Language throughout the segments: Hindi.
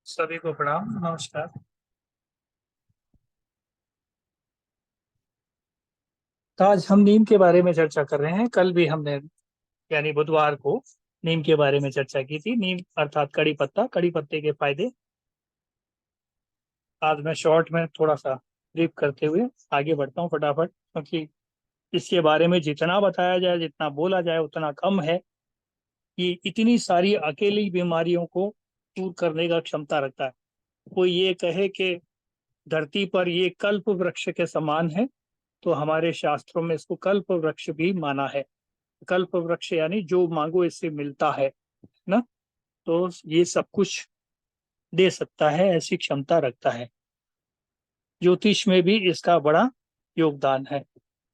सभी को प्रणाम, नमस्कार। तो आज हम नीम के बारे में चर्चा कर रहे हैं। कल भी हमने यानी बुधवार को नीम के बारे में चर्चा की थी। नीम अर्थात कड़ी पत्ता, कड़ी पत्ते के फायदे। आज मैं शॉर्ट में थोड़ा सा ब्रीफ करते हुए आगे बढ़ता हूँ फटाफट, क्योंकि इसके बारे में जितना बताया जाए, जितना बोला जाए उतना कम है। कि इतनी सारी अकेली बीमारियों को दूर करने का क्षमता रखता है। कोई ये कहे कि धरती पर ये कल्प वृक्ष के समान है, तो हमारे शास्त्रों में इसको कल्प वृक्ष भी माना है। कल्प वृक्ष यानी जो मांगो इससे मिलता है ना। तो ये सब कुछ दे सकता है, ऐसी क्षमता रखता है। ज्योतिष में भी इसका बड़ा योगदान है।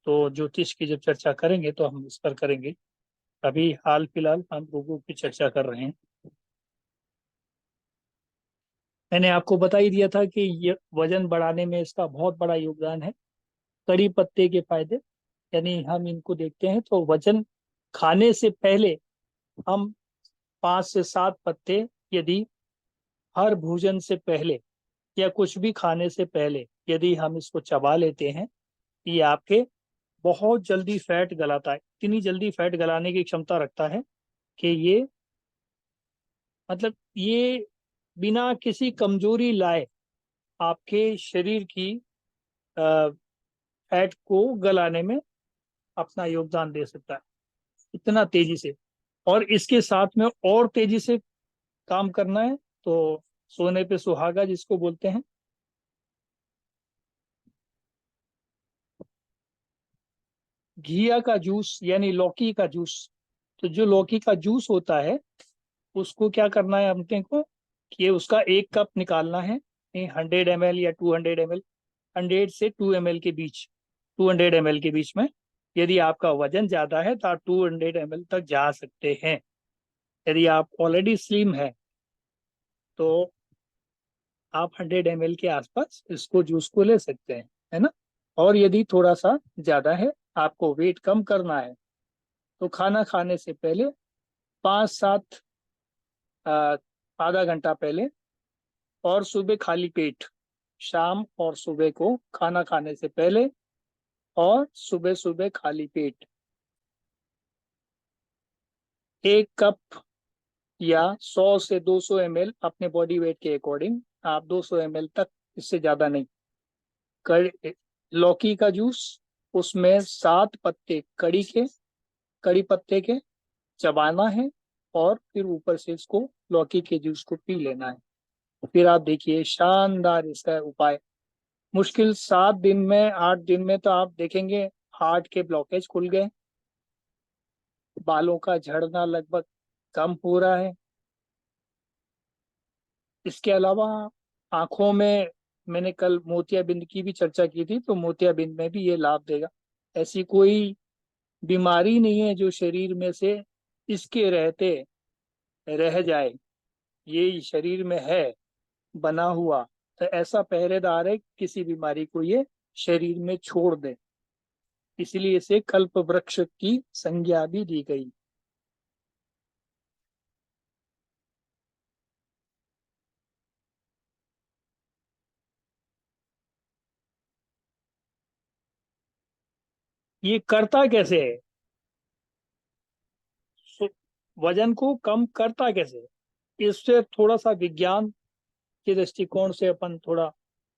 तो ज्योतिष की जब चर्चा करेंगे तो हम इस पर करेंगे। अभी हाल फिलहाल हम लोगों की चर्चा कर रहे हैं। मैंने आपको बता ही दिया था कि ये वजन बढ़ाने में इसका बहुत बड़ा योगदान है। कड़ी पत्ते के फायदे, यानी हम इनको देखते हैं तो वजन खाने से पहले हम 5 से 7 पत्ते, यदि हर भोजन से पहले या कुछ भी खाने से पहले यदि हम इसको चबा लेते हैं, ये आपके बहुत जल्दी फैट गलाता है। इतनी जल्दी फैट गलाने की क्षमता रखता है कि ये मतलब ये बिना किसी कमजोरी लाए आपके शरीर की फैट को गलाने में अपना योगदान दे सकता है, इतना तेजी से। और इसके साथ में और तेजी से काम करना है तो सोने पे सुहागा जिसको बोलते हैं, घिया का जूस यानी लौकी का जूस। तो जो लौकी का जूस होता है उसको क्या करना है अपने को, कि ये उसका 1 कप निकालना है। 100 ml या 200 ml, 100 से 2 ml के बीच, 200 ml के बीच में। यदि आपका वजन ज्यादा है तो आप 200 ml तक जा सकते हैं। यदि आप ऑलरेडी स्लिम है तो आप 100 ml के आसपास इसको जूस को ले सकते हैं, है ना। और यदि थोड़ा सा ज्यादा है, आपको वेट कम करना है, तो खाना खाने से पहले 5 7 आधा घंटा पहले, और सुबह खाली पेट, शाम और सुबह को खाना खाने से पहले और सुबह सुबह खाली पेट 1 कप या 100 से 200 ml अपने बॉडी वेट के अकॉर्डिंग, आप 200 ml तक, इससे ज्यादा नहीं। लौकी का जूस, उसमें 7 पत्ते कड़ी पत्ते के चबाना है, और फिर ऊपर से इसको लौकी के जूस को पी लेना है। फिर आप देखिए शानदार इसका उपाय। मुश्किल 7 दिन में, 8 दिन में तो आप देखेंगे हार्ट के ब्लॉकेज खुल गए, बालों का झड़ना लगभग कम हो रहा है। इसके अलावा आंखों में, मैंने कल मोतियाबिंद की भी चर्चा की थी, तो मोतियाबिंद में भी ये लाभ देगा। ऐसी कोई बीमारी नहीं है जो शरीर में से इसके रहते रह जाए। ये शरीर में है बना हुआ, तो ऐसा पहरेदार है किसी बीमारी को ये शरीर में छोड़ दे। इसलिए इसे कल्प वृक्ष की संज्ञा भी दी गई। ये करता कैसे है, सो- वजन को कम करता कैसे है? इससे थोड़ा सा विज्ञान के दृष्टिकोण से अपन थोड़ा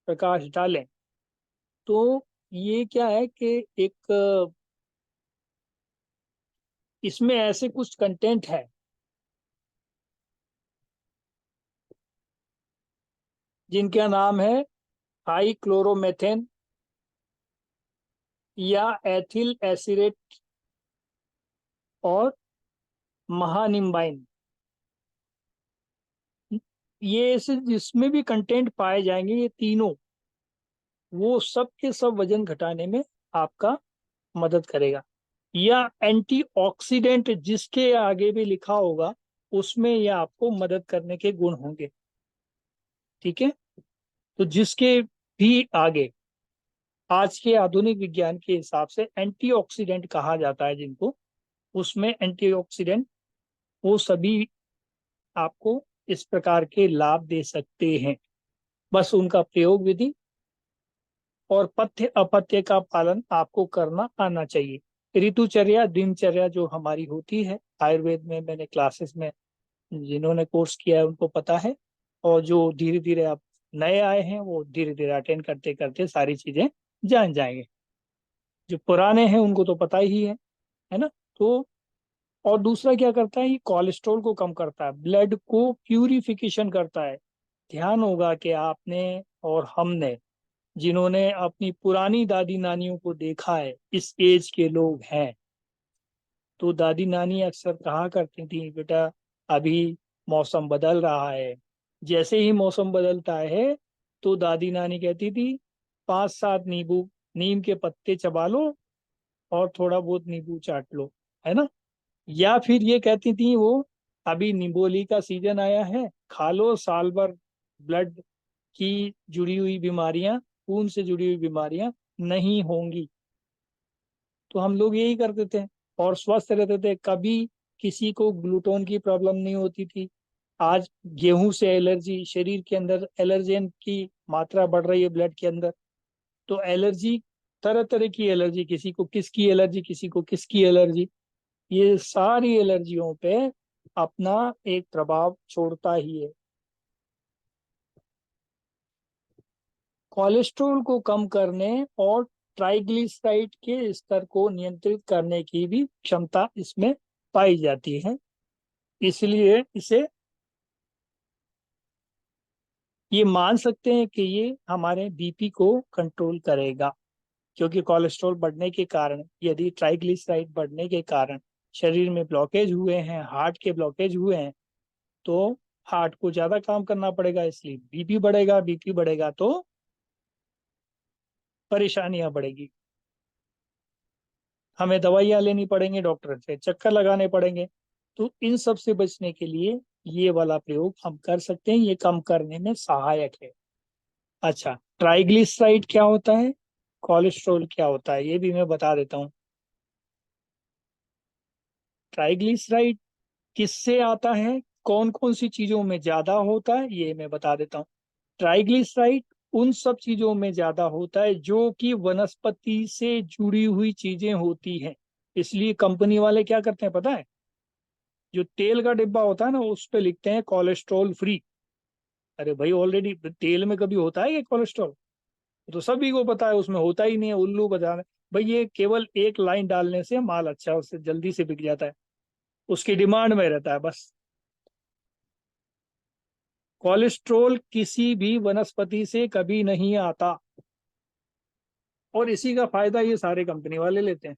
प्रकाश डालें तो ये क्या है कि एक इसमें ऐसे कुछ कंटेंट है जिनका नाम है हाई क्लोरोमेथेन या एथिल एसिरेट और महानिम्बाइन। ये ऐसे जिसमें भी कंटेंट पाए जाएंगे, ये तीनों, वो सब के सब वजन घटाने में आपका मदद करेगा। या एंटीऑक्सीडेंट जिसके आगे भी लिखा होगा उसमें ये आपको मदद करने के गुण होंगे। ठीक है। तो जिसके भी आगे आज के आधुनिक विज्ञान के हिसाब से एंटीऑक्सीडेंट कहा जाता है जिनको, उसमें एंटीऑक्सीडेंट वो सभी आपको इस प्रकार के लाभ दे सकते हैं। बस उनका प्रयोग विधि और पथ्य अपथ्य का पालन आपको करना आना चाहिए। ऋतुचर्या दिनचर्या जो हमारी होती है आयुर्वेद में, मैंने क्लासेस में जिन्होंने कोर्स किया है उनको पता है, और जो धीरे धीरे आप नए आए हैं वो धीरे धीरे अटेंड करते करते सारी चीजें जान जाएंगे। जो पुराने हैं उनको तो पता ही है ना। तो और दूसरा क्या करता है, ये कोलेस्ट्रॉल को कम करता है, ब्लड को प्यूरिफिकेशन करता है। ध्यान होगा कि आपने और हमने जिन्होंने अपनी पुरानी दादी नानियों को देखा है, इस एज के लोग हैं, तो दादी नानी अक्सर कहा करती थी, बेटा अभी मौसम बदल रहा है। जैसे ही मौसम बदलता है तो दादी नानी कहती थी 5-7 नींबू नीम के पत्ते चबा लो और थोड़ा बहुत नींबू चाट लो, है ना। या फिर ये कहती थी वो, अभी निबोली का सीजन आया है, खा लो, साल भर ब्लड की जुड़ी हुई बीमारियां, खून से जुड़ी हुई बीमारियां नहीं होंगी। तो हम लोग यही करते थे और स्वस्थ रहते थे, कभी किसी को ग्लूटोन की प्रॉब्लम नहीं होती थी। आज गेहूं से एलर्जी, शरीर के अंदर एलर्जेन की मात्रा बढ़ रही है ब्लड के अंदर, तो एलर्जी, तरह तरह की एलर्जी, किसी को किसकी एलर्जी, किसी को किसकी एलर्जी, ये सारी एलर्जियों पे अपना एक प्रभाव छोड़ता ही है। कोलेस्ट्रॉल को कम करने और ट्राइग्लिसराइड के स्तर को नियंत्रित करने की भी क्षमता इसमें पाई जाती है। इसलिए इसे ये मान सकते हैं कि ये हमारे बीपी को कंट्रोल करेगा, क्योंकि कोलेस्ट्रॉल बढ़ने के कारण, यदि ट्राइग्लिसराइड बढ़ने के कारण शरीर में ब्लॉकेज हुए हैं, हार्ट के ब्लॉकेज हुए हैं, तो हार्ट को ज्यादा काम करना पड़ेगा, इसलिए बीपी बढ़ेगा, बीपी बढ़ेगा तो परेशानियां बढ़ेगी, हमें दवाइयां लेनी पड़ेंगी, डॉक्टर से चक्कर लगाने पड़ेंगे। तो इन सब से बचने के लिए ये वाला प्रयोग हम कर सकते हैं, ये कम करने में सहायक है। अच्छा, ट्राइग्लिसराइड क्या होता है, कोलेस्ट्रॉल क्या होता है, ये भी मैं बता देता हूँ। ट्राइग्लिसराइड किससे आता है, कौन कौन सी चीजों में ज्यादा होता है, ये मैं बता देता हूँ। ट्राइग्लिसराइड उन सब चीजों में ज्यादा होता है जो कि वनस्पति से जुड़ी हुई चीजें होती हैं। इसलिए कंपनी वाले क्या करते हैं पता है, जो तेल का डिब्बा होता है ना उस पे लिखते हैं कोलेस्ट्रॉल फ्री। अरे भाई, ऑलरेडी तेल में कभी होता है ये कोलेस्ट्रॉल, तो सभी को पता है उसमें होता ही नहीं है, उल्लू बजा रहे हैं। भाई ये केवल एक लाइन डालने से माल अच्छा, उससे जल्दी से बिक जाता है, उसकी डिमांड में रहता है बस। कोलेस्ट्रॉल किसी भी वनस्पति से कभी नहीं आता, और इसी का फायदा ये सारे कंपनी वाले लेते हैं।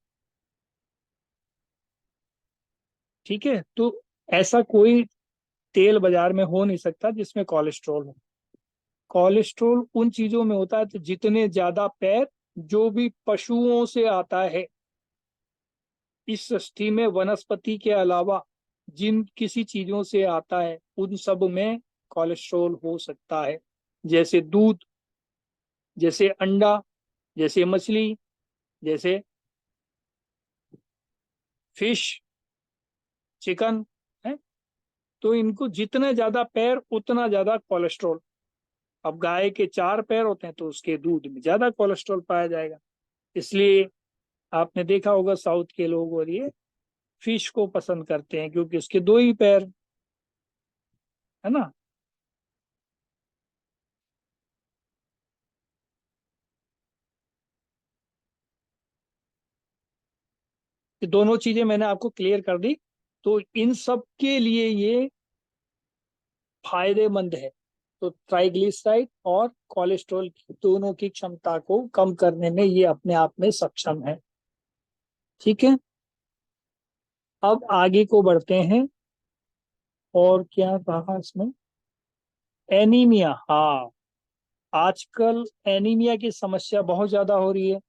ठीक है, तो ऐसा कोई तेल बाजार में हो नहीं सकता जिसमें कोलेस्ट्रॉल हो। कोलेस्ट्रॉल उन चीजों में होता है तो जितने ज्यादा पैर जो भी पशुओं से आता है इस सृष्टि में, वनस्पति के अलावा जिन किसी चीजों से आता है उन सब में कोलेस्ट्रॉल हो सकता है। जैसे दूध, जैसे अंडा, जैसे मछली, जैसे फिश, चिकन, है। तो इनको जितने ज्यादा पैर उतना ज्यादा कोलेस्ट्रॉल। अब गाय के 4 पैर होते हैं तो उसके दूध में ज्यादा कोलेस्ट्रॉल पाया जाएगा। इसलिए आपने देखा होगा साउथ के लोग और ये फिश को पसंद करते हैं क्योंकि उसके 2 ही पैर, है ना। ये दोनों चीजें मैंने आपको क्लियर कर दी। तो इन सब के लिए ये फायदेमंद है। तो ट्राइग्लिसराइड और कोलेस्ट्रॉल की दोनों की क्षमता को कम करने में ये अपने आप में सक्षम है। ठीक है, अब आगे को बढ़ते हैं। और क्या कहा इसमें, एनीमिया, हाँ, आजकल एनीमिया की समस्या बहुत ज्यादा हो रही है।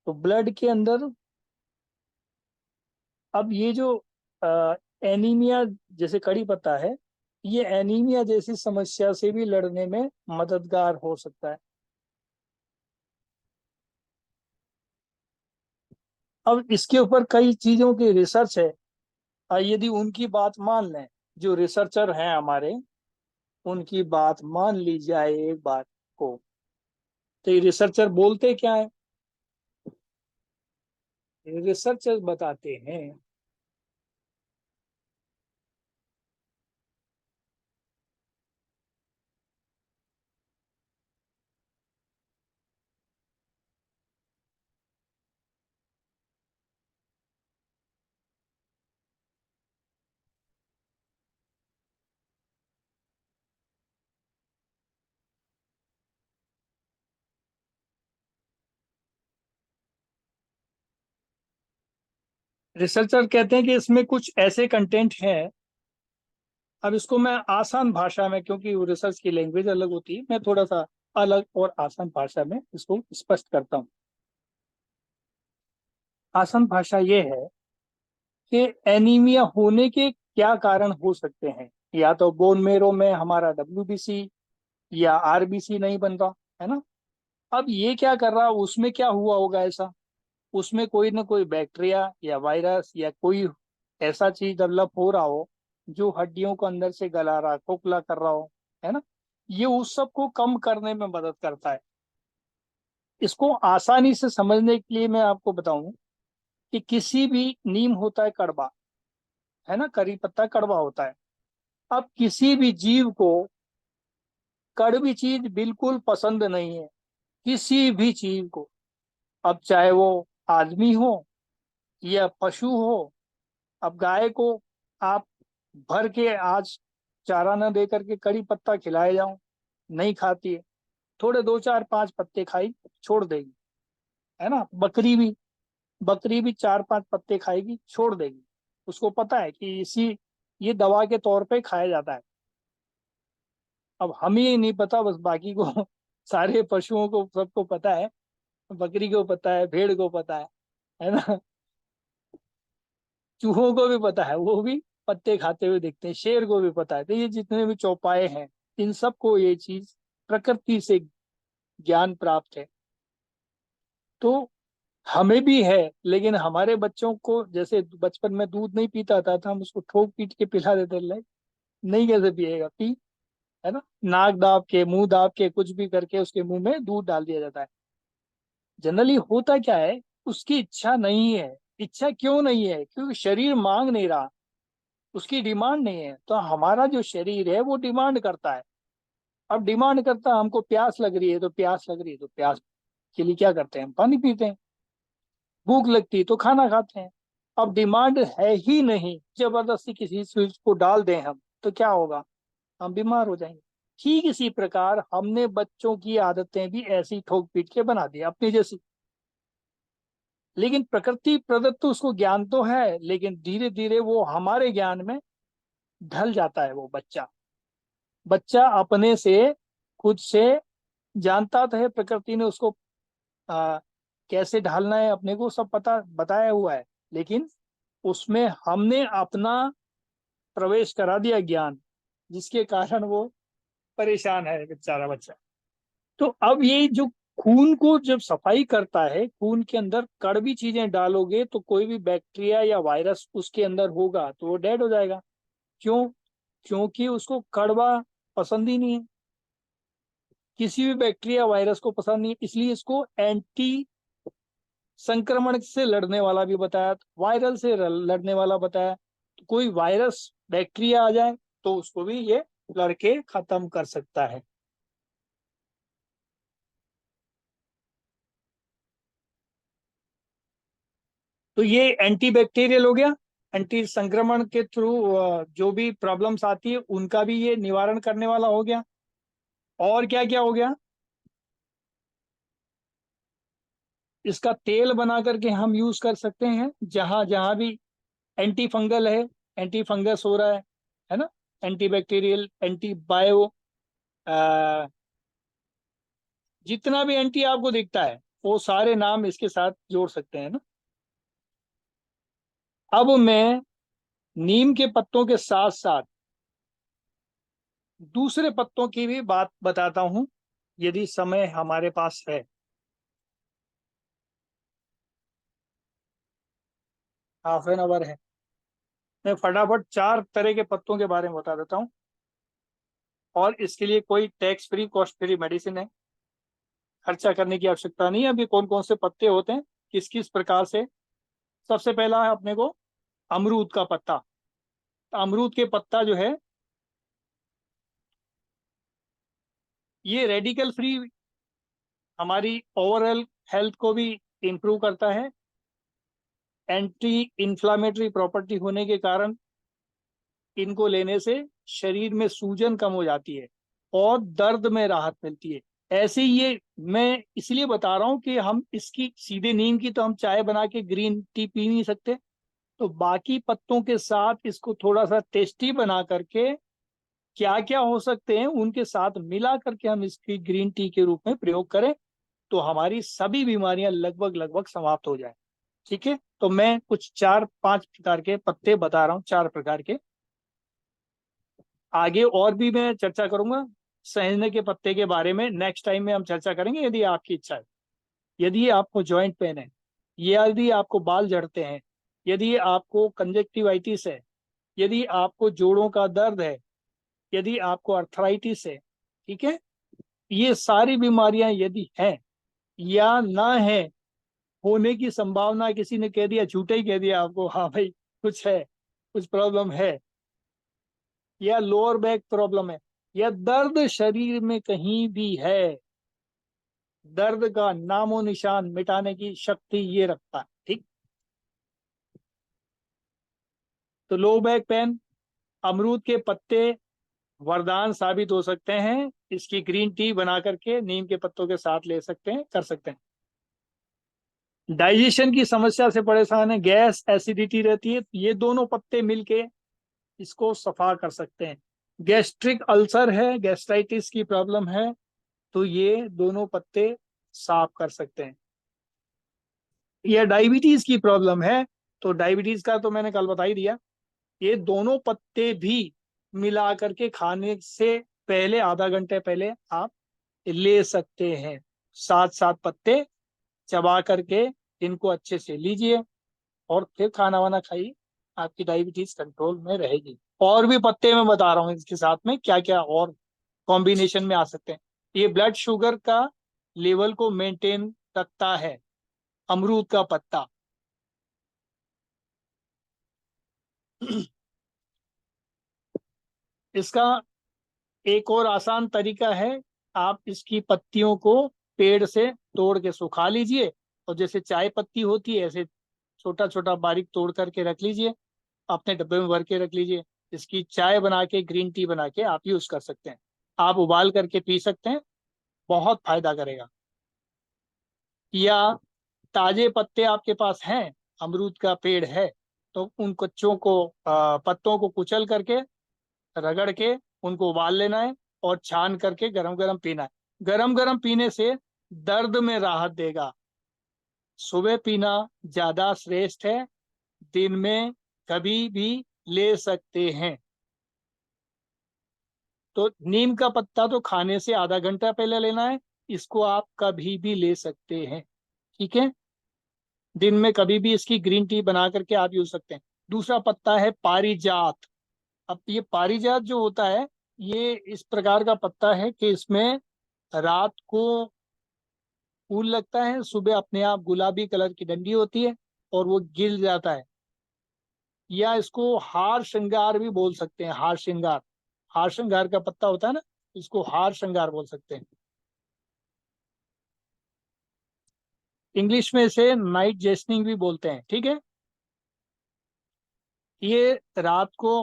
तो ब्लड के अंदर अब ये जो एनीमिया, जैसे कड़ी पत्ता है, ये एनीमिया जैसी समस्या से भी लड़ने में मददगार हो सकता है। अब इसके ऊपर कई चीजों की रिसर्च है। यदि उनकी बात मान लें, जो रिसर्चर हैं हमारे, उनकी बात मान ली जाए एक बार को। तो ये रिसर्चर बोलते क्या है? रिसर्चर बताते हैं, रिसर्चर कहते हैं कि इसमें कुछ ऐसे कंटेंट हैं। अब इसको मैं आसान भाषा में, क्योंकि रिसर्च की लैंग्वेज अलग होती है, मैं थोड़ा सा अलग और आसान भाषा में इसको स्पष्ट करता हूँ। आसान भाषा ये है कि एनीमिया होने के क्या कारण हो सकते हैं। या तो बोन मेरो में हमारा WBC या RBC नहीं बन रहा है ना। अब ये क्या कर रहा, उसमें क्या हुआ होगा ऐसा, उसमें कोई ना कोई बैक्टीरिया या वायरस या कोई ऐसा चीज डेवलप हो रहा हो जो हड्डियों को अंदर से गला रहा, खोखला कर रहा हो, है ना। ये उस सब को कम करने में मदद करता है। इसको आसानी से समझने के लिए मैं आपको बताऊं कि किसी भी नीम होता है कड़वा, है ना, करी पत्ता कड़वा होता है। अब किसी भी जीव को कड़वी चीज बिल्कुल पसंद नहीं है, किसी भी चीज को। अब चाहे वो आदमी हो या पशु हो। अब गाय को आप भर के आज चारा न दे करके कड़ी पत्ता खिलाए जाओ, नहीं खाती है। थोड़े 2 4 5 पत्ते खाई, छोड़ देगी, है ना। बकरी भी 4 5 पत्ते खाएगी, छोड़ देगी। उसको पता है कि ये दवा के तौर पे खाया जाता है। अब हमें ही नहीं पता, बस बाकी को सारे पशुओं को सबको पता है। बकरी को पता है, भेड़ को पता है ना। चूहों को भी पता है, वो भी पत्ते खाते हुए दिखते हैं। शेर को भी पता है। तो ये जितने भी चौपाए हैं, इन सबको ये चीज प्रकृति से ज्ञान प्राप्त है। तो हमें भी है, लेकिन हमारे बच्चों को जैसे बचपन में दूध नहीं पीता था तो हम उसको ठोक पीट के पिला देते, ले नहीं कैसे पिएगा, पी, है ना। नाक दाब के, मुंह दाब के, कुछ भी करके उसके मुंह में दूध डाल दिया जाता है। जनरली होता क्या है, उसकी इच्छा नहीं है। इच्छा क्यों नहीं है? क्योंकि शरीर मांग नहीं रहा, उसकी डिमांड नहीं है। तो हमारा जो शरीर है वो डिमांड करता है। अब डिमांड करता है, हमको प्यास लग रही है तो प्यास लग रही है, तो प्यास के लिए क्या करते हैं, हम पानी पीते हैं। भूख लगती है तो खाना खाते हैं। अब डिमांड है ही नहीं, जबरदस्ती किसी चीज को डाल दें हम, तो क्या होगा, हम बीमार हो जाएंगे। ठीक इसी प्रकार हमने बच्चों की आदतें भी ऐसी ठोक पीट के बना दी अपनी जैसी। लेकिन प्रकृति प्रदत्त तो उसको ज्ञान तो है, लेकिन धीरे धीरे वो हमारे ज्ञान में ढल जाता है। वो बच्चा बच्चा अपने से, खुद से जानता तो है, प्रकृति ने उसको आ, कैसे ढालना है अपने को सब पता बताया हुआ है। लेकिन उसमें हमने अपना प्रवेश करा दिया ज्ञान, जिसके कारण वो परेशान है बेचारा बच्चा। तो अब ये जो खून को जब सफाई करता है, खून के अंदर कड़वी चीजें डालोगे तो कोई भी बैक्टीरिया या वायरस उसके अंदर होगा तो वो डेड हो जाएगा। क्यों? क्योंकि उसको कड़वा पसंद ही नहीं है, किसी भी बैक्टीरिया वायरस को पसंद नहीं है। इसलिए इसको एंटी संक्रमण से लड़ने वाला भी बताया, वायरल से लड़ने वाला बताया। तो कोई वायरस बैक्टीरिया आ जाए तो उसको भी ये लड़के खत्म कर सकता है। तो ये एंटी बैक्टीरियल हो गया। एंटी संक्रमण के थ्रू जो भी प्रॉब्लम्स आती है उनका भी ये निवारण करने वाला हो गया। और क्या क्या हो गया, इसका तेल बना करके हम यूज कर सकते हैं जहां जहां भी एंटी फंगल है, एंटी फंगस हो रहा है ना। एंटी बैक्टीरियल, एंटी बायो, जितना भी एंटी आपको दिखता है वो सारे नाम इसके साथ जोड़ सकते हैं ना। अब मैं नीम के पत्तों के साथ साथ दूसरे पत्तों की भी बात बताता हूं, यदि समय हमारे पास है। ½ है। मैं फटाफट 4 तरह के पत्तों के बारे में बता देता हूँ। और इसके लिए कोई tax free cost free medicine है, खर्चा करने की आवश्यकता नहीं है। अभी कौन कौन से पत्ते होते हैं, किस किस प्रकार से। सबसे पहला है अपने को अमरूद का पत्ता। तो अमरूद के पत्ता जो है ये रेडिकल फ्री, हमारी ओवरऑल हेल्थ को भी इम्प्रूव करता है। एंटी इंफ्लामेटरी प्रॉपर्टी होने के कारण इनको लेने से शरीर में सूजन कम हो जाती है और दर्द में राहत मिलती है। ऐसे ही ये मैं इसलिए बता रहा हूँ कि हम इसकी सीधे नीम की तो हम चाय बना के ग्रीन टी पी नहीं सकते, तो बाकी पत्तों के साथ इसको थोड़ा सा टेस्टी बना करके क्या क्या हो सकते हैं उनके साथ मिला करके हम इसकी ग्रीन टी के रूप में प्रयोग करें तो हमारी सभी बीमारियां लगभग लगभग समाप्त हो जाए। ठीक है, तो मैं कुछ 4-5 प्रकार के पत्ते बता रहा हूँ, 4 प्रकार के। आगे और भी मैं चर्चा करूंगा सहजन के पत्ते के बारे में, नेक्स्ट टाइम में हम चर्चा करेंगे यदि आपकी इच्छा है। यदि आपको जॉइंट पेन है, यदि आपको बाल झड़ते हैं, यदि आपको कंजक्टिवाइटिस है, यदि आपको जोड़ों का दर्द है, यदि आपको अर्थराइटिस है, ठीक है, ये सारी बीमारियां यदि हैं या ना है, होने की संभावना, किसी ने कह दिया, झूठे ही कह दिया आपको, हाँ भाई कुछ है, कुछ प्रॉब्लम है, या लोअर बैक प्रॉब्लम है, या दर्द शरीर में कहीं भी है, दर्द का नामो निशान मिटाने की शक्ति ये रखता है। ठीक, तो लो बैक पेन, अमरूद के पत्ते वरदान साबित हो सकते हैं। इसकी ग्रीन टी बना करके नीम के पत्तों के साथ ले सकते हैं, कर सकते हैं। डाइजेशन की समस्या से परेशान है, गैस एसिडिटी रहती है, ये दोनों पत्ते मिलके इसको सफा कर सकते हैं। गैस्ट्रिक अल्सर है, गैस्ट्राइटिस की प्रॉब्लम है, तो ये दोनों पत्ते साफ कर सकते हैं। या डायबिटीज की प्रॉब्लम है, तो डायबिटीज का तो मैंने कल बता ही दिया। ये दोनों पत्ते भी मिला करके खाने से पहले आधा घंटे पहले आप ले सकते हैं। 7-7 पत्ते चबा करके इनको अच्छे से लीजिए और फिर खाना वाना खाइए, आपकी डायबिटीज कंट्रोल में रहेगी। और भी पत्ते मैं बता रहा हूँ इसके साथ में क्या क्या और कॉम्बिनेशन में आ सकते हैं। ये ब्लड शुगर का लेवल को मेंटेन रखता है, अमरूद का पत्ता। इसका एक और आसान तरीका है, आप इसकी पत्तियों को पेड़ से तोड़ के सुखा लीजिए और जैसे चाय पत्ती होती है ऐसे छोटा छोटा बारीक तोड़ करके रख लीजिए, अपने डब्बे में भर के रख लीजिए। इसकी चाय बना के, ग्रीन टी बना के आप यूज कर सकते हैं। आप उबाल करके पी सकते हैं, बहुत फायदा करेगा। या ताजे पत्ते आपके पास हैं, अमरूद का पेड़ है, तो उन कच्चों को पत्तों को कुचल करके, रगड़ के उनको उबाल लेना है और छान करके गरम गरम पीना है। गरम गरम पीने से दर्द में राहत देगा। सुबह पीना ज्यादा श्रेष्ठ है, दिन में कभी भी ले सकते हैं। तो नीम का पत्ता तो खाने से आधा घंटा पहले लेना है, इसको आप कभी भी ले सकते हैं। ठीक है, दिन में कभी भी इसकी ग्रीन टी बना करके आप यूज सकते हैं। दूसरा पत्ता है पारिजात। अब ये पारिजात जो होता है, ये इस प्रकार का पत्ता है कि इसमें रात को फूल लगता है, सुबह अपने आप गुलाबी कलर की डंडी होती है और वो गिर जाता है। या इसको हार श्रृंगार भी बोल सकते हैं, हार श्रृंगार, हार श्रृंगार का पत्ता होता है ना, इसको हार श्रृंगार बोल सकते हैं। इंग्लिश में इसे नाइट जेस्निंग भी बोलते हैं। ठीक है, ये रात को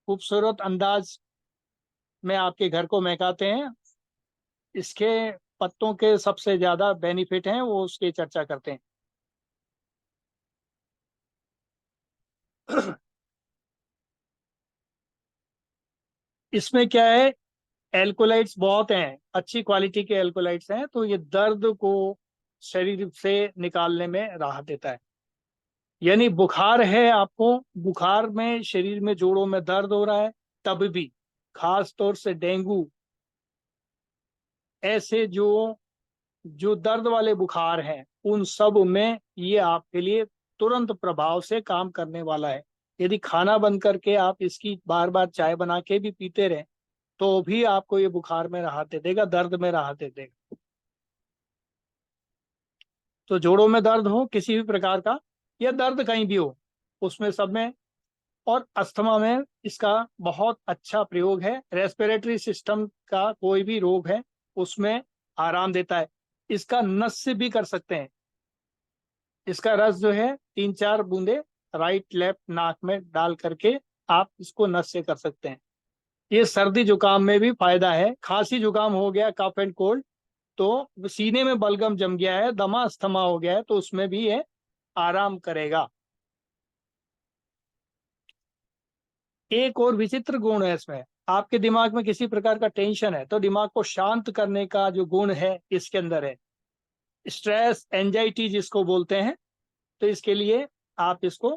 खूबसूरत अंदाज में आपके घर को महकाते हैं। इसके पत्तों के सबसे ज्यादा बेनिफिट हैं, वो उसकी चर्चा करते हैं। इसमें क्या है, एल्कोलाइट्स बहुत हैं, अच्छी क्वालिटी के एल्कोलाइट्स हैं, तो ये दर्द को शरीर से निकालने में राहत देता है। यानी बुखार है आपको, बुखार में शरीर में जोड़ों में दर्द हो रहा है, तब भी, खास तौर से डेंगू, ऐसे जो जो दर्द वाले बुखार हैं, उन सब में ये आपके लिए तुरंत प्रभाव से काम करने वाला है। यदि खाना बंद करके आप इसकी बार बार चाय बना के भी पीते रहें तो भी आपको ये बुखार में राहत दे देगा, दर्द में राहत दे देगा। तो जोड़ों में दर्द हो किसी भी प्रकार का, या दर्द कहीं भी हो, उसमें सब में, और अस्थमा में इसका बहुत अच्छा प्रयोग है। रेस्पिरेटरी सिस्टम का कोई भी रोग है उसमें आराम देता है। इसका नस्य भी कर सकते हैं। इसका रस जो है 3-4 बूंदे राइट लेफ्ट नाक में डाल करके आप इसको नस्य कर सकते हैं। ये सर्दी जुकाम में भी फायदा है। खांसी जुकाम हो गया, कफ एंड कोल्ड, तो सीने में बलगम जम गया है, दमा अस्थमा हो गया है, तो उसमें भी ये आराम करेगा। एक और विचित्र गुण है इसमें, आपके दिमाग में किसी प्रकार का टेंशन है तो दिमाग को शांत करने का जो गुण है इसके अंदर है। स्ट्रेस एंजाइटी जिसको बोलते हैं, तो इसके लिए आप इसको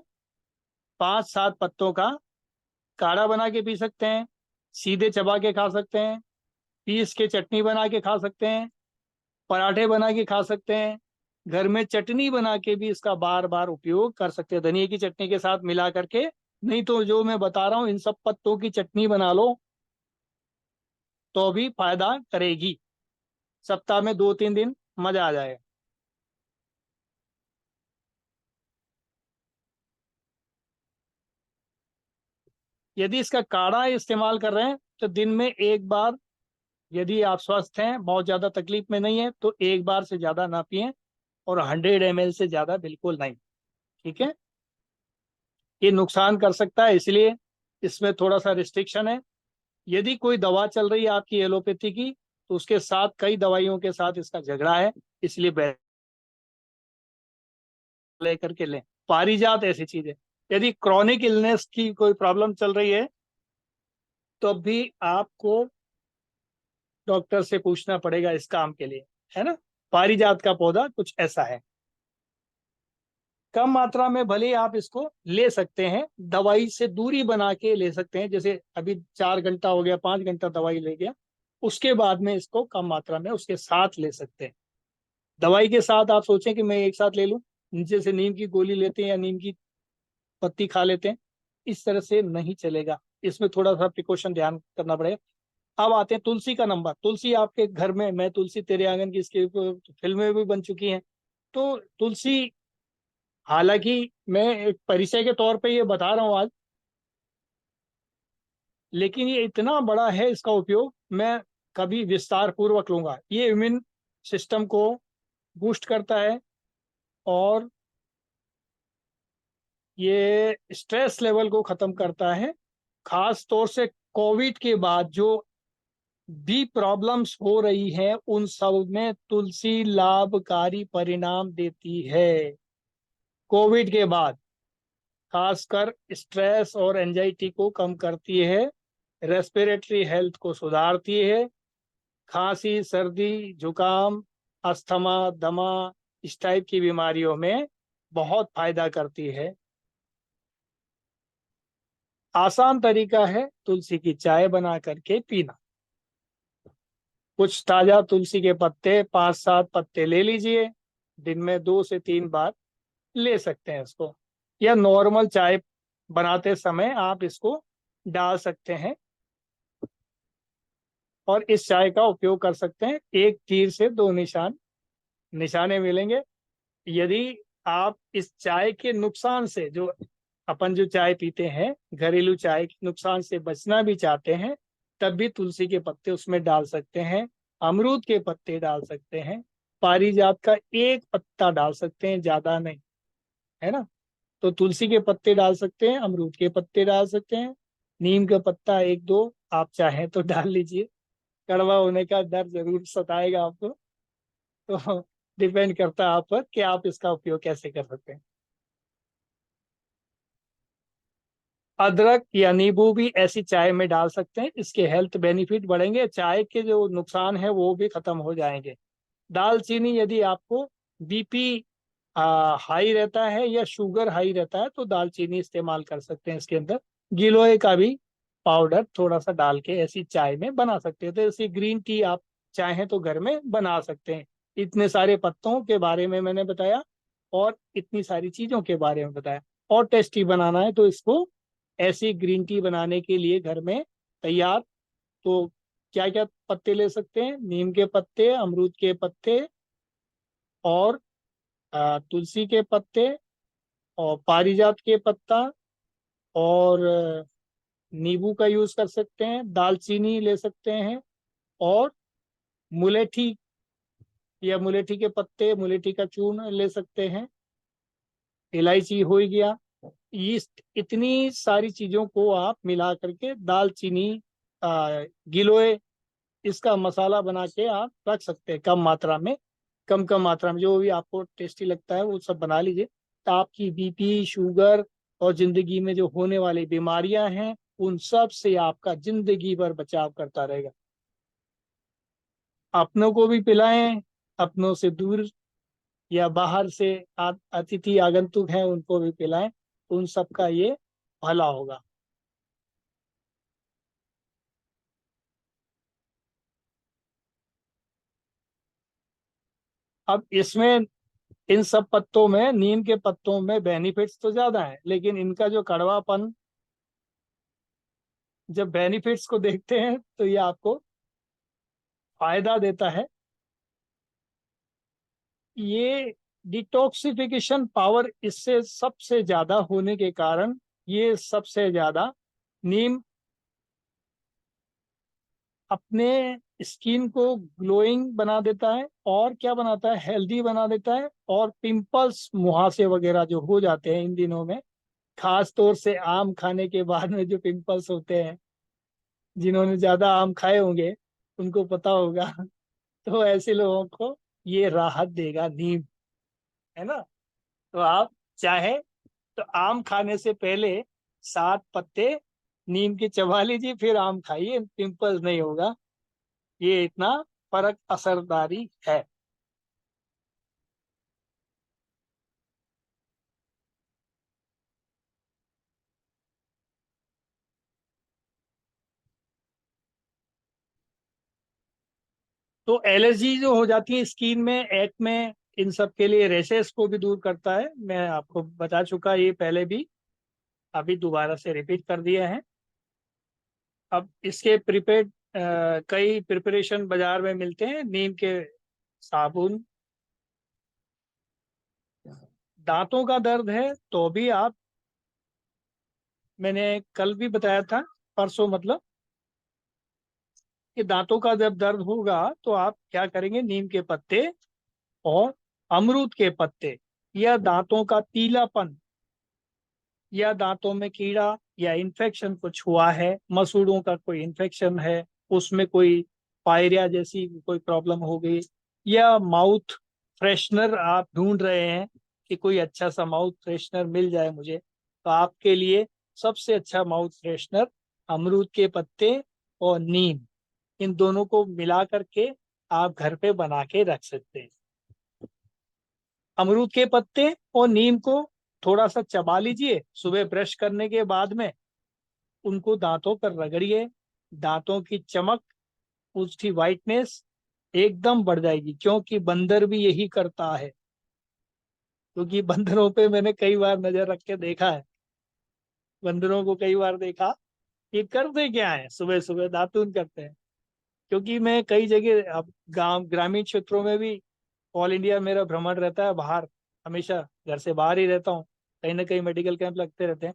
5-7 पत्तों का काढ़ा बना के पी सकते हैं, सीधे चबा के खा सकते हैं, पीस के चटनी बना के खा सकते हैं, पराठे बना के खा सकते हैं, घर में चटनी बना के भी इसका बार बार उपयोग कर सकते हैं, धनिया की चटनी के साथ मिला करके। नहीं तो जो मैं बता रहा हूँ इन सब पत्तों की चटनी बना लो तो भी फायदा करेगी। सप्ताह में 2-3 दिन मजा आ जाएगा। यदि इसका काढ़ा इस्तेमाल कर रहे हैं तो दिन में एक बार, यदि आप स्वस्थ हैं, बहुत ज्यादा तकलीफ में नहीं है, तो एक बार से ज्यादा ना पिए, और 100 ml से ज्यादा बिल्कुल नहीं। ठीक है, ये नुकसान कर सकता है, इसलिए इसमें थोड़ा सा रिस्ट्रिक्शन है। यदि कोई दवा चल रही है आपकी एलोपैथी की, तो उसके साथ कई दवाइयों के साथ इसका झगड़ा है, इसलिए लेकर के लें। पारिजात ऐसी चीज है। यदि क्रॉनिक इलनेस की कोई प्रॉब्लम चल रही है तो भी आपको डॉक्टर से पूछना पड़ेगा इस काम के लिए, है ना। पारिजात का पौधा कुछ ऐसा है। कम मात्रा में भले ही आप इसको ले सकते हैं, दवाई से दूरी बना के ले सकते हैं। जैसे अभी 4 घंटा हो गया, 5 घंटा दवाई ले गया, उसके बाद में इसको कम मात्रा में उसके साथ ले सकते हैं। दवाई के साथ आप सोचें कि मैं एक साथ ले लूं, नीचे से नीम की गोली लेते हैं या नीम की पत्ती खा लेते हैं, इस तरह से नहीं चलेगा। इसमें थोड़ा सा प्रिकॉशन ध्यान करना पड़ेगा। अब आते हैं तुलसी का नंबर। तुलसी आपके घर में, मैं तुलसी तेरे आंगन की, इसकी फिल्में भी बन चुकी हैं। तो तुलसी, हालांकि मैं एक परिचय के तौर पे ये बता रहा हूँ आज, लेकिन ये इतना बड़ा है इसका उपयोग, मैं कभी विस्तार पूर्वक लूंगा। ये इम्यून सिस्टम को बूस्ट करता है, और ये स्ट्रेस लेवल को खत्म करता है। खास तौर से कोविड के बाद जो भी प्रॉब्लम्स हो रही हैं उन सब में तुलसी लाभकारी परिणाम देती है। कोविड के बाद खासकर स्ट्रेस और एंजाइटी को कम करती है, रेस्पिरेटरी हेल्थ को सुधारती है, खांसी सर्दी जुकाम अस्थमा दमा इस टाइप की बीमारियों में बहुत फायदा करती है। आसान तरीका है तुलसी की चाय बना करके पीना। कुछ ताजा तुलसी के पत्ते, 5-7 पत्ते ले लीजिए, दिन में 2 से 3 बार ले सकते हैं इसको, या नॉर्मल चाय बनाते समय आप इसको डाल सकते हैं, और इस चाय का उपयोग कर सकते हैं। एक तीर से 2 निशाने मिलेंगे। यदि आप इस चाय के नुकसान से, जो अपन जो चाय पीते हैं घरेलू चाय के नुकसान से बचना भी चाहते हैं, तब भी तुलसी के पत्ते उसमें डाल सकते हैं, अमरूद के पत्ते डाल सकते हैं, पारिजात का एक पत्ता डाल सकते हैं, ज्यादा नहीं, है ना। तो तुलसी के पत्ते डाल सकते हैं, अमरूद के पत्ते डाल सकते हैं, नीम का पत्ता 1-2 आप चाहें तो डाल लीजिए। कड़वा होने का डर जरूर सताएगा आपको, तो डिपेंड करता है आप पर कि आप इसका उपयोग कैसे कर सकते हैं। अदरक या नींबू भी ऐसी चाय में डाल सकते हैं, इसके हेल्थ बेनिफिट बढ़ेंगे, चाय के जो नुकसान है वो भी खत्म हो जाएंगे। दालचीनी, यदि आपको बीपी हाई रहता है या शुगर हाई रहता है तो दालचीनी इस्तेमाल कर सकते हैं इसके अंदर। गिलोय का भी पाउडर थोड़ा सा डाल के ऐसी चाय में बना सकते हैं। तो ऐसी ग्रीन टी आप चाहें तो घर में बना सकते हैं। इतने सारे पत्तों के बारे में मैंने बताया, और इतनी सारी चीजों के बारे में बताया। और टेस्टी बनाना है तो इसको, ऐसी ग्रीन टी बनाने के लिए घर में तैयार तो क्या क्या पत्ते ले सकते हैं? नीम के पत्ते, अमरूद के पत्ते, और तुलसी के पत्ते, और पारिजात के पत्ता, और नींबू का यूज कर सकते हैं, दालचीनी ले सकते हैं, और मुलेठी या मुलेठी के पत्ते, मुलेठी का चूर्ण ले सकते हैं, इलायची हो ही गया। इतनी सारी चीजों को आप मिला करके दालचीनी, गिलोय, इसका मसाला बना के आप रख सकते हैं कम मात्रा में। कम कम मात्रा में जो भी आपको टेस्टी लगता है वो सब बना लीजिए। तो आपकी बीपी, शुगर और जिंदगी में जो होने वाली बीमारियां हैं उन सब से आपका जिंदगी भर बचाव करता रहेगा। अपनों को भी पिलाएं, अपनों से दूर या बाहर से अतिथि आगंतुक हैं उनको भी पिलाएं, उन सबका ये भला होगा। अब इसमें इन सब पत्तों में, नीम के पत्तों में बेनिफिट्स तो ज्यादा है, लेकिन इनका जो कड़वापन, जब बेनिफिट्स को देखते हैं तो ये आपको फायदा देता है। ये डिटॉक्सिफिकेशन पावर इससे सबसे ज्यादा होने के कारण ये सबसे ज्यादा, नीम अपने स्किन को ग्लोइंग बना देता है, और क्या बनाता है, हेल्दी बना देता है। और पिंपल्स, मुहासे वगैरह जो हो जाते हैं इन दिनों में, खास तौर से आम खाने के बाद में जो पिंपल्स होते हैं, जिन्होंने ज्यादा आम खाए होंगे उनको पता होगा। तो ऐसे लोगों को ये राहत देगा नीम, है ना। तो आप चाहे तो आम खाने से पहले 7 पत्ते नीम के चबा लीजिए, फिर आम खाइए, पिंपल्स नहीं होगा। ये इतना फर्क असरदारी है। तो एलर्जी जो हो जाती है स्किन में, एक्ने, इन सब के लिए, रेशेस को भी दूर करता है। मैं आपको बता चुका ये पहले भी, अभी दोबारा से रिपीट कर दिया है। अब इसके प्रिपेड कई प्रिपरेशन बाजार में मिलते हैं। नीम के साबुन, दांतों का दर्द है तो भी आप, मैंने कल भी बताया था, परसों मतलब, कि दांतों का जब दर्द होगा तो आप क्या करेंगे, नीम के पत्ते और अमरूद के पत्ते, या दांतों का पीलापन, या दांतों में कीड़ा या इन्फेक्शन कुछ हुआ है, मसूड़ों का कोई इन्फेक्शन है, उसमें कोई पायरिया जैसी कोई प्रॉब्लम हो गई, या माउथ फ्रेशनर आप ढूंढ रहे हैं कि कोई अच्छा सा माउथ फ्रेशनर मिल जाए मुझे, तो आपके लिए सबसे अच्छा माउथ फ्रेशनर अमरूद के पत्ते और नीम, इन दोनों को मिला करके आप घर पे बना के रख सकते हैं। अमरूद के पत्ते और नीम को थोड़ा सा चबा लीजिए, सुबह ब्रश करने के बाद में उनको दांतों पर रगड़िए। दांतों की चमक, उसकी वाइटनेस एकदम बढ़ जाएगी, क्योंकि बंदर भी यही करता है। क्योंकि बंदरों पे मैंने कई बार नजर रख के देखा है, बंदरों को कई बार देखा, ये करते क्या है, सुबह सुबह दातून करते हैं। क्योंकि मैं कई जगह, अब गांव ग्रामीण क्षेत्रों में भी ऑल इंडिया मेरा भ्रमण रहता है, बाहर हमेशा घर से बाहर ही रहता हूँ, कहीं ना कहीं मेडिकल कैंप लगते रहते हैं।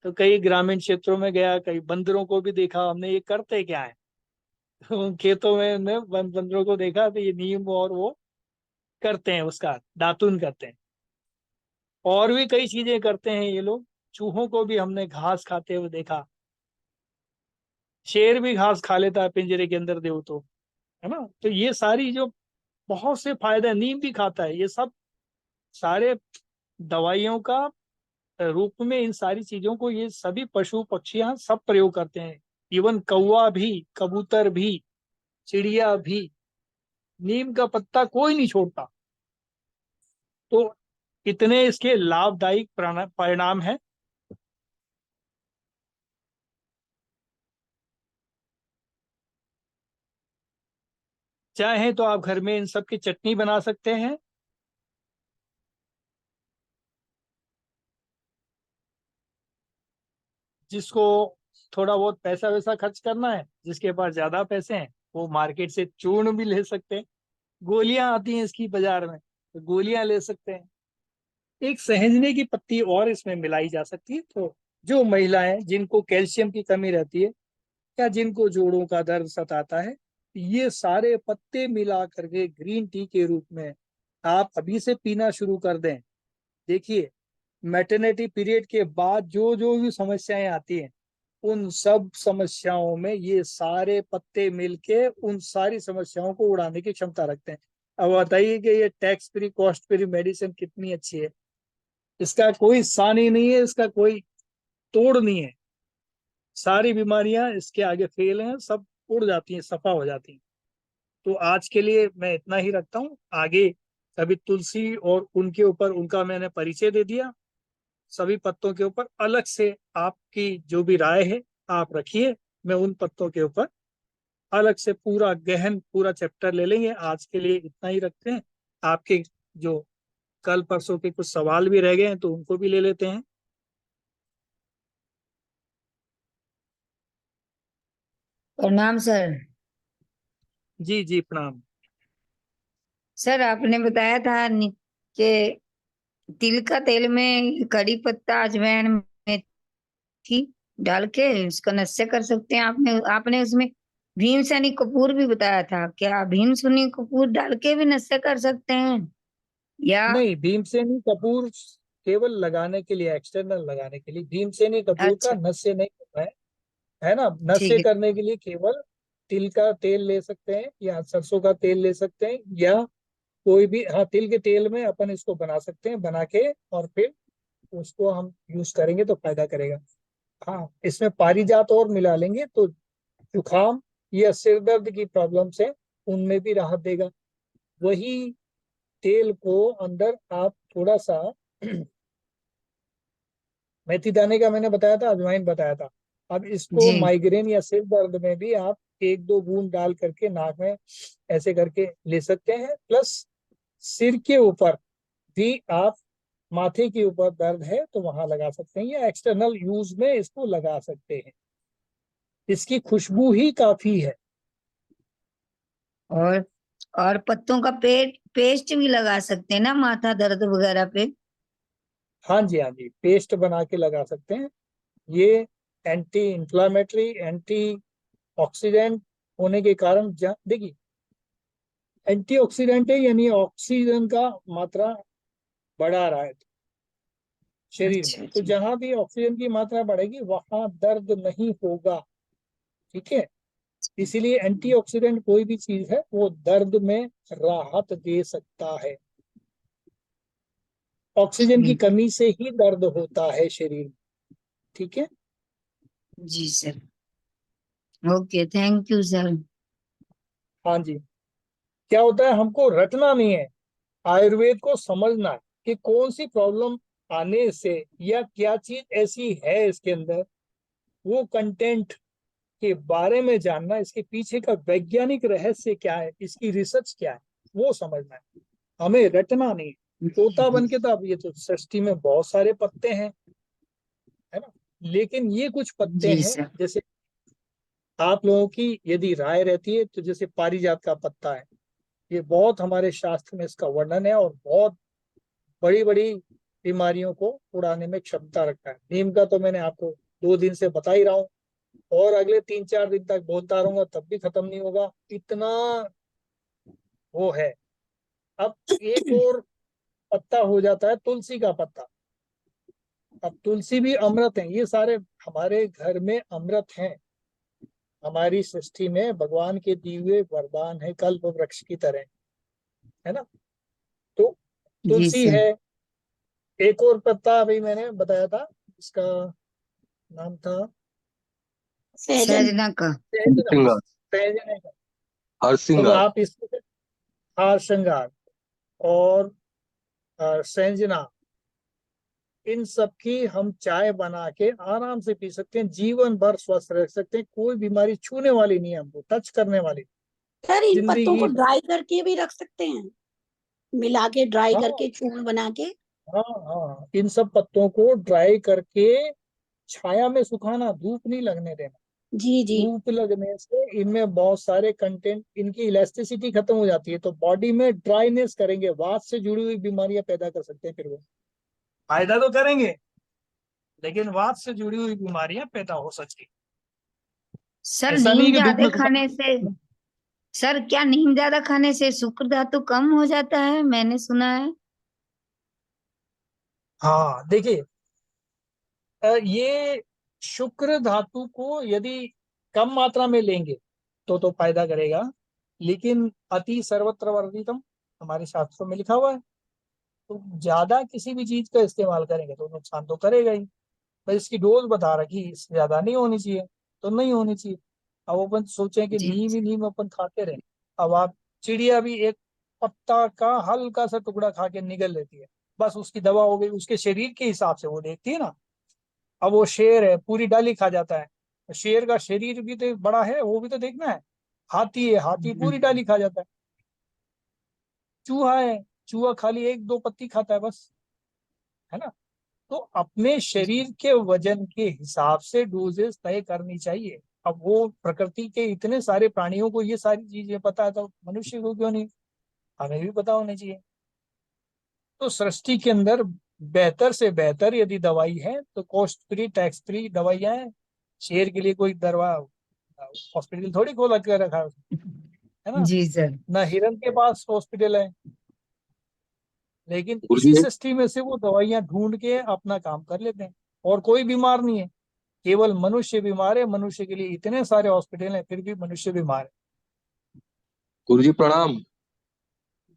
तो कई ग्रामीण क्षेत्रों में गया, कई बंदरों को भी देखा हमने, ये करते क्या है। तो खेतों में हमने बंदरों को देखा, तो ये नीम और वो करते हैं, उसका दातुन करते हैं। और भी कई चीजें करते हैं ये लोग। चूहों को भी हमने घास खाते हुए देखा। शेर भी घास खा लेता है पिंजरे के अंदर दे तो, है ना। तो ये सारी जो बहुत से फायदे, नीम भी खाता है, ये सब सारे दवाइयों का रूप में, इन सारी चीजों को ये सभी पशु पक्षियां सब प्रयोग करते हैं। इवन कौवा भी, कबूतर भी, चिड़िया भी, नीम का पत्ता कोई नहीं छोड़ता। तो इतने इसके लाभदायक परिणाम है। चाहे तो आप घर में इन सब की चटनी बना सकते हैं, जिसको थोड़ा बहुत पैसा वैसा खर्च करना है, जिसके पास ज्यादा पैसे हैं वो मार्केट से चूर्ण भी ले सकते हैं, गोलियां आती हैं इसकी बाजार में, तो गोलियां ले सकते हैं। एक सहजने की पत्ती और इसमें मिलाई जा सकती है। तो जो महिलाएं जिनको कैल्शियम की कमी रहती है या जिनको जोड़ों का दर्द सताता है, ये सारे पत्ते मिला करके ग्रीन टी के रूप में आप अभी से पीना शुरू कर दें। देखिए, मैटरनिटी पीरियड के बाद जो जो भी समस्याएं आती हैं, उन सब समस्याओं में ये सारे पत्ते मिलके उन सारी समस्याओं को उड़ाने की क्षमता रखते हैं। अब बताइए कि ये tax free cost free medicine कितनी अच्छी है, इसका कोई सानी नहीं है, इसका कोई तोड़ नहीं है। सारी बीमारियां इसके आगे फेल हैं, सब उड़ जाती हैं, सफा हो जाती हैं। तो आज के लिए मैं इतना ही रखता हूँ। आगे अभी तुलसी और उनके ऊपर उनका मैंने परिचय दे दिया, सभी पत्तों के ऊपर अलग से आपकी जो भी राय है आप रखिए। मैं उन पत्तों के ऊपर अलग से पूरा गहन पूरा चैप्टर ले लेंगे। आज के लिए इतना ही रखते हैं। आपके जो कल परसों के कुछ सवाल भी रह गए हैं तो उनको भी ले लेते हैं। प्रणाम सर। जी जी प्रणाम। सर आपने बताया था कि तिल का तेल में कड़ी पत्ता अजवाइन मेथी डाल के उसका नस्य कर सकते हैं। आपने आपने उसमें भीमसेनी कपूर भी बताया था, क्या भीमसेनी कपूर डाल के भी नस्य कर सकते हैं या? नहीं, भीमसेनी कपूर केवल लगाने के लिए, एक्सटर्नल लगाने के लिए। भीमसेनी कपूर का अच्छा, नस्य नहीं होता है ना। ठीक नस्य है। करने के लिए केवल तिल का तेल ले सकते हैं या सरसों का तेल ले सकते हैं, या कोई भी, हाँ, तिल के तेल में अपन इसको बना सकते हैं, बना के और फिर उसको हम यूज करेंगे तो फायदा करेगा। हाँ, इसमें पारिजात और मिला लेंगे तो जुकाम या सिर दर्द की प्रॉब्लम से उनमें भी राहत देगा। वही तेल को अंदर आप थोड़ा सा मेथी दाने का मैंने बताया था, अजवाइन बताया था। अब इसको जी, माइग्रेन या सिर दर्द में भी आप एक दो बूंद डाल करके नाक में ऐसे करके ले सकते हैं। प्लस सिर के ऊपर भी आप, माथे के ऊपर दर्द है तो वहां लगा सकते हैं, या एक्सटर्नल यूज में इसको लगा सकते हैं। इसकी खुशबू ही काफी है। और और पत्तों का पेस्ट भी लगा सकते हैं ना माथा दर्द वगैरह पे? हाँ जी, हाँ जी, पेस्ट बना के लगा सकते हैं। ये एंटी इंफ्लामेटरी, एंटी ऑक्सीडेंट होने के कारण, देखिए, एंटीऑक्सीडेंट है यानी ऑक्सीजन का मात्रा बढ़ा रहा है शरीर में। अच्छा तो अच्छा। जहां भी ऑक्सीजन की मात्रा बढ़ेगी वहां दर्द नहीं होगा। ठीक है। इसीलिए एंटीऑक्सीडेंट कोई भी चीज है वो दर्द में राहत दे सकता है। ऑक्सीजन की ठीक। कमी से ही दर्द होता है शरीर में। ठीक है। जी sir. Okay, thank you sir. हाँ जी। क्या होता है, हमको रटना नहीं है, आयुर्वेद को समझना है कि कौन सी प्रॉब्लम आने से या क्या चीज ऐसी है इसके अंदर, वो कंटेंट के बारे में जानना, इसके पीछे का वैज्ञानिक रहस्य क्या है, इसकी रिसर्च क्या है, वो समझना है। हमें रटना नहीं है। तोता बन के तो, अब ये तो सृष्टि में बहुत सारे पत्ते हैं, है ना, लेकिन ये कुछ पत्ते जी हैं सर। जैसे आप लोगों की यदि राय रहती है तो जैसे पारिजात का पत्ता है, ये बहुत हमारे शास्त्र में इसका वर्णन है और बहुत बड़ी बड़ी बीमारियों को उड़ाने में क्षमता रखता है। नीम का तो मैंने आपको 2 दिन से बता ही रहा हूँ, और अगले 3-4 दिन तक बोलता रहूंगा तब भी खत्म नहीं होगा, इतना वो है। अब एक और पत्ता हो जाता है तुलसी का पत्ता। अब तुलसी भी अमृत है, ये सारे हमारे घर में अमृत हैं। हमारी सृष्टि में भगवान के दिए हुए वरदान है, कल्प वृक्ष की तरह, है ना। तो जी तुलसी सर। है। एक और पत्ता अभी मैंने बताया था, इसका नाम था सहजन। सहजना का। सहजना। श्रृंगार। सहजने का। हर तो श्रृंगार। आप इसको हार श्रृंगार और संजना, इन सब की हम चाय बना के आराम से पी सकते हैं, जीवन भर स्वस्थ रह सकते हैं। कोई बीमारी छूने वाली नहीं है, हमको टच करने वाली सर इन पत्तों को जिंदगी। ड्राई करके भी रख सकते हैं, मिला के ड्राई हाँ करके चूर्ण बना के। हाँ हाँ, इन सब पत्तों को ड्राई करके छाया में सुखाना, धूप नहीं लगने देना। जी जी। धूप लगने से इनमें बहुत सारे कंटेंट, इनकी इलास्टिसिटी खत्म हो जाती है, तो बॉडी में ड्राइनेस करेंगे, वात से जुड़ी हुई बीमारियां पैदा कर सकते हैं। फिर वो फायदा तो करेंगे, लेकिन वात से जुड़ी हुई बीमारियां पैदा हो सकती हैं। सर ऐसा नहीं नीम कि धूप ज्यादा में सुखा। खाने से, सर क्या नीम ज्यादा खाने से शुक्र धातु कम हो जाता है? मैंने सुना है। हाँ देखिए, ये शुक्र धातु को यदि कम मात्रा में लेंगे तो फायदा करेगा, लेकिन अति सर्वत्र वर्जितम हमारे शास्त्रों में लिखा हुआ है। तो ज्यादा किसी भी चीज का इस्तेमाल करेंगे तो नुकसान तो करेगा ही। बस इसकी डोज बता रखी, इससे ज्यादा नहीं होनी चाहिए, तो नहीं होनी चाहिए। अब अपन सोचें कि जी नीम ही नीम अपन खाते रहे। अब आप, चिड़िया भी एक पत्ता का हल्का सा टुकड़ा खा के निगल लेती है, बस उसकी दवा हो गई, उसके शरीर के हिसाब से वो देखती है ना। अब वो शेर है, पूरी डाली खा जाता है, तो शेर का शरीर भी तो बड़ा है, वो भी तो देखना है। हाथी है, हाथी पूरी डाली खा जाता है। चूहा है, चूहा खाली एक दो पत्ती खाता है बस, है ना। तो अपने शरीर के वजन के हिसाब से डोजेस तय करनी चाहिए। अब वो प्रकृति के इतने सारे प्राणियों को ये सारी चीजें पता है, तो मनुष्य को क्यों नहीं, हमें भी पता होनी चाहिए। तो सृष्टि के अंदर बेहतर से बेहतर यदि दवाई है तो कॉस्ट फ्री, टैक्स फ्री दवाइयां हैं। शेर के लिए कोई दरवा हॉस्पिटल थोड़ी खोल के रखा है उसने, है ना। जी सर। ना हिरन के पास हॉस्पिटल है, लेकिन इसी गुरुजी सृष्टि में से वो दवाइयां ढूंढ के अपना काम कर लेते हैं। और कोई बीमार नहीं है, केवल मनुष्य बीमार है। मनुष्य के लिए इतने सारे हॉस्पिटल हैं, फिर भी मनुष्य बीमार है। गुरुजी प्रणाम।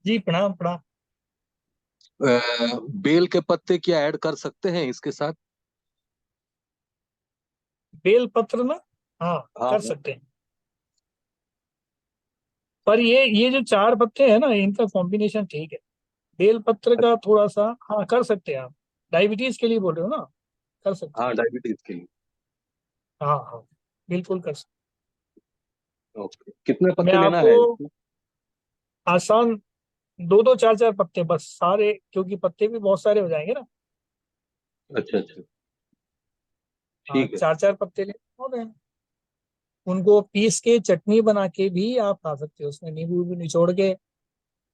जी प्रणाम प्रणाम। बेल के पत्ते क्या ऐड कर सकते हैं इसके साथ? बेल पत्र ना, हाँ हाँ कर सकते हैं। पर ये जो चार पत्ते हैं ना, इनका कॉम्बिनेशन ठीक है। बेल पत्र का थोड़ा सा, हाँ कर सकते हैं आप। डायबिटीज के लिए बोल रहे हो ना, कर सकते हाँ, डायबिटीज के लिए। हैं। हाँ हाँ, बिल्कुल कर सकते ओके, कितने हैं। मैं पत्ते लेना आपको है इसमें? आसान, दो दो चार चार पत्ते बस सारे, क्योंकि पत्ते भी बहुत सारे हो जाएंगे ना। अच्छा अच्छा, हाँ ठीक है। चार चार पत्ते ले हो गए। उनको पीस के चटनी बना के भी आप खा सकते हो, उसमें नींबू भी निचोड़ के,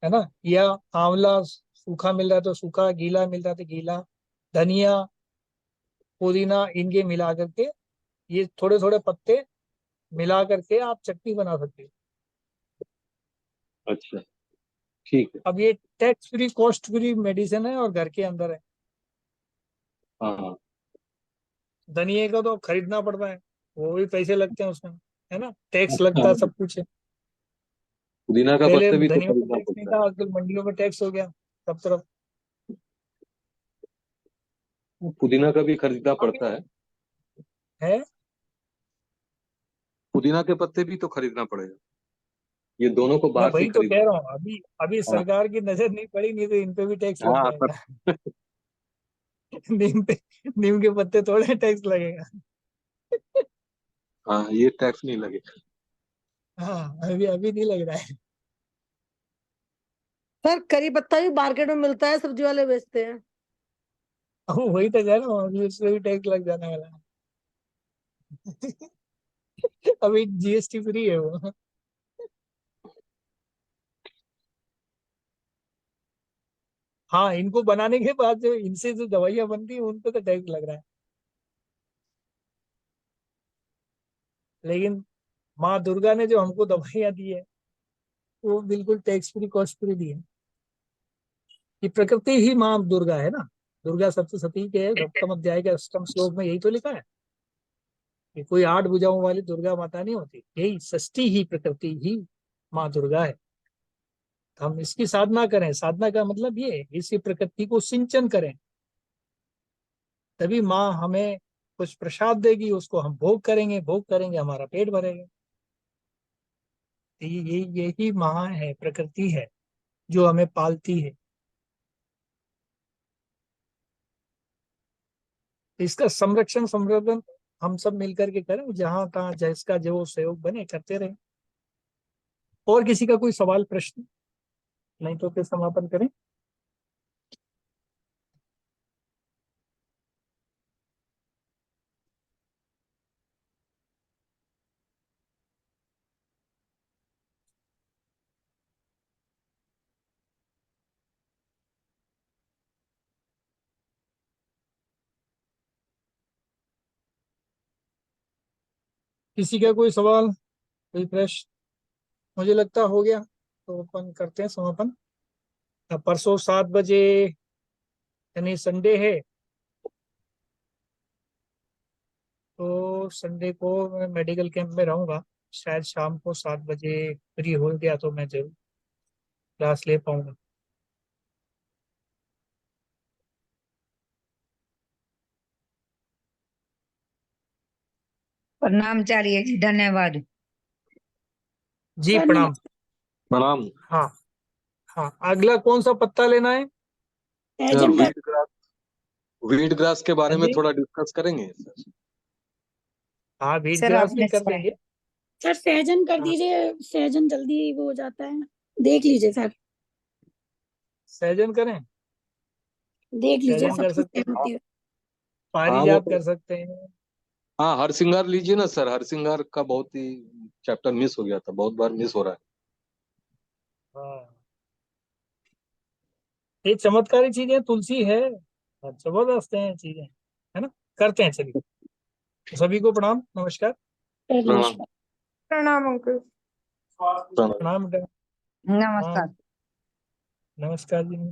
है ना। या आंवला सूखा मिल रहा है तो सूखा, गीला मिल रहा है तो गीला, धनिया पुदीना इनके मिला करके, ये थोड़े थोड़े पत्ते मिला करके आप चटनी बना सकते हो। अच्छा, ठीक है। अब ये tax free cost free medicine है और घर के अंदर है। हाँ हाँ। धनिए का तो खरीदना पड़ता है, वो भी पैसे लगते हैं उसमें, है ना, टैक्स लगता हाँ, है, सब कुछ है। पुदीना का पहले पत्ते भी तो धनियों में खरीदना टैक्स नहीं पड़ता है। था, आजकल मंडियों में टैक्स हो गया सब तरफ। पुदीना का भी खरीदना अभी पड़ता है। है। पुदीना के पत्ते भी तो खरीदना पड़ेगा। ये दोनों को मैं बाहर से ही वही तो कह खरीदना। रहा हूँ, अभी अभी हाँ सरकार की नजर नहीं पड़ी, नहीं तो इन पे भी टैक्स लग हाँ जाएगा। नीम पे, नीम के पत्ते थोड़े टैक्स लगेगा। हाँ, ये टैक्स नहीं लगेगा। हाँ अभी अभी नहीं लग रहा है। सर करी पत्ता भी मार्केट में मिलता है, सब्जी वाले बेचते हैं। वही तो कह रहा हूँ, अभी उसमें भी टैक्स लग जाने वाला है। अभी जीएसटी फ्री है वो। हाँ इनको बनाने के बाद जो इनसे जो दवाइयां बनती है उन पे तो टैक्स लग रहा है, लेकिन माँ दुर्गा ने जो हमको दवाइयां दी है वो बिल्कुल टैक्स फ्री कॉस्ट फ्री दी है। ये प्रकृति ही माँ दुर्गा है ना। दुर्गा सप्तशती के सप्तम अध्याय के अष्टम श्लोक में यही तो लिखा है कि कोई आठ भुजाओं वाली दुर्गा माता नहीं होती, यही षष्ठी ही प्रकृति ही माँ दुर्गा है। तो हम इसकी साधना करें, साधना का मतलब ये है, इसी प्रकृति को सिंचन करें, तभी माँ हमें कुछ प्रसाद देगी, उसको हम भोग करेंगे, भोग करेंगे हमारा पेट भरेगा। तो ये यही माँ है, प्रकृति है जो हमें पालती है। तो इसका संरक्षण संवर्धन हम सब मिलकर के करें, जहां तहाँ जिसका जो सहयोग बने करते रहे। और किसी का कोई सवाल प्रश्न, नहीं तो फिर समापन करें। किसी का कोई सवाल, कोई प्रश्न? मुझे लगता हो गया, तो अपन करते हैं समापन। अब परसों 7 बजे यानी संडे है, तो संडे को मैं मेडिकल कैंप में रहूंगा। शायद शाम को 7 बजे फ्री हो गया तो मैं जरूर क्लास ले पाऊंगा। प्रणाम चार्य जी, धन्यवाद। जी सर प्रणाम। प्रणाम। हाँ हाँ, अगला कौन सा पत्ता लेना है? सहजन का वीट ग्रास के बारे हाँ में जी, थोड़ा डिस्कस करेंगे सर। हाँ वीट सर ग्रास भी आपने कर देंगे। सर सहजन कर हाँ, दीजिए, सहजन जल्दी वो हो जाता है। देख लीजिए सर, सहजन करें? देख लीजिए सहजन कर सबकी सकते हैं, सहमति है। हाँ वो पारिजात तो, कर सकते हैं। हाँ हरसिंगार लीजिए ना सर, हरसिंगार का बहुत ही चैप्टर मिस हो गया था, बहुत बार मिस हो रहा है। हाँ, ये चमत्कारी चीजें, तुलसी है, और जबरदस्त है चीजें, है ना। करते हैं, चलिए। तो सभी को प्रणाम, नमस्कार। सर प्रणाम। नमस्कार। प्रणाम अंकुर। प्रणाम। प्रणाम बेटा। नमस्कार। प्रणाम। नमस्कार जी।